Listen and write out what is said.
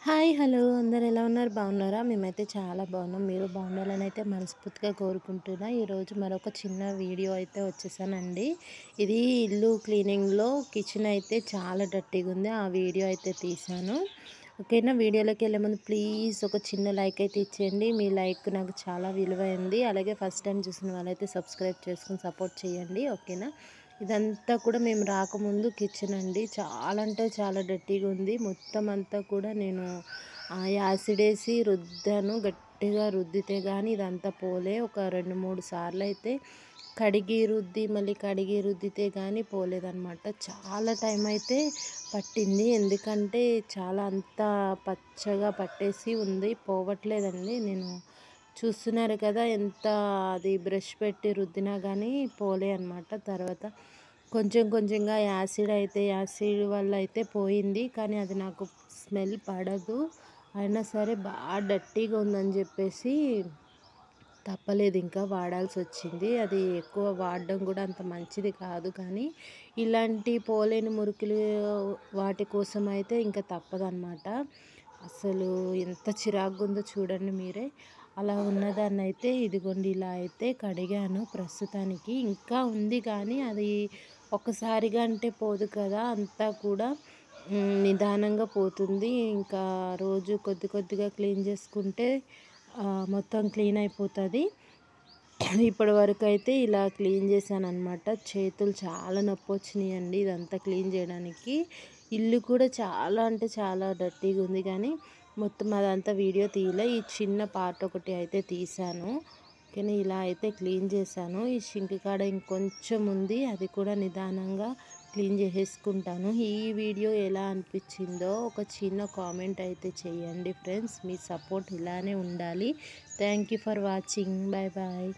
Hi! Hello! అందరూ ఎలా ఉన్నారు? బాగున్నారా? మేమైతే చాలా బాగున్నాం. మీరు బాగుండాలని అయితే మనస్ఫూర్తిగా కోరుకుంటున్నా. ఈరోజు మరొక చిన్న వీడియో అయితే వచ్చేసానండి. ఇది ఇల్లు క్లీనింగ్‌లో కిచెన్ అయితే చాలా డర్టీగా ఉంది. ఆ వీడియో అయితే తీశాను. ఓకేనా? వీడియోలోకి వెళ్ళే ముందు ప్లీజ్ ఒక చిన్న లైక్ అయితే ఇచ్చేయండి. మీ లైక్ నాకు చాలా విలువైంది. అలాగే ఫస్ట్ టైం చూసిన వాళ్ళైతే సబ్స్క్రైబ్ చేసుకొని సపోర్ట్ చేయండి. ఓకేనా? ఇదంతా కూడా మేము రాకముందు కిచెన్ అండి. చాలా అంటే చాలా డర్టీగా ఉంది. మొత్తం అంతా కూడా నేను యాసిడ్ వేసి రుద్దాను. గట్టిగా రుద్దితే కానీ ఇదంతా పోలే. ఒక 2, 3 సార్లు అయితే కడిగి రుద్ది మళ్ళీ కడిగి రుద్దితే కానీ పోలేదన్నమాట. చాలా టైం అయితే పట్టింది. ఎందుకంటే చాలా అంతా పచ్చగా పట్టేసి ఉంది. పోవట్లేదండి. నేను చూస్తున్నారు కదా ఎంత అది బ్రష్ పెట్టి రుద్దినా కానీ పోలే అనమాట. తర్వాత కొంచెం కొంచెంగా యాసిడ్ వల్ల అయితే పోయింది. కానీ అది నాకు స్మెల్ పడదు. అయినా సరే బాగా డర్టీగా ఉందని చెప్పేసి తప్పలేదు, ఇంకా వాడాల్సి వచ్చింది. అది ఎక్కువ వాడడం కూడా అంత మంచిది కాదు. కానీ ఇలాంటి పోలేని మురికిలు వాటి కోసం అయితే ఇంకా తప్పదన్నమాట. అసలు ఎంత చిరాకుగా ఉందో చూడండి మీరే. అలా ఉన్నదాన్ని అయితే ఇదిగోండి ఇలా అయితే కడిగాను ప్రస్తుతానికి. ఇంకా ఉంది కానీ అది ఒక్కసారిగా అంటే పోదు కదా, అంతా కూడా నిదానంగా పోతుంది. ఇంకా రోజు కొద్ది కొద్దిగా క్లీన్ చేసుకుంటే మొత్తం క్లీన్ అయిపోతుంది. ఇప్పటి వరకు అయితే ఇలా క్లీన్ చేశానన్నమాట. చేతులు చాలా నొప్పి వచ్చినాయండి ఇదంతా క్లీన్ చేయడానికి. ఇల్లు కూడా చాలా అంటే చాలా డర్టీగా ఉంది. కానీ మొత్తం అదంతా వీడియో తీయలే. ఈ చిన్న పార్ట్ ఒకటి అయితే తీశాను. కానీ ఇలా అయితే క్లీన్ చేశాను. ఈ షింక్ కాడ ఇంకొంచెం ఉంది, అది కూడా నిదానంగా క్లీన్ చేసేసుకుంటాను. ఈ వీడియో ఎలా అనిపించిందో ఒక చిన్న కామెంట్ అయితే చేయండి ఫ్రెండ్స్. మీ సపోర్ట్ ఇలానే ఉండాలి. Thank you for watching. Bye bye.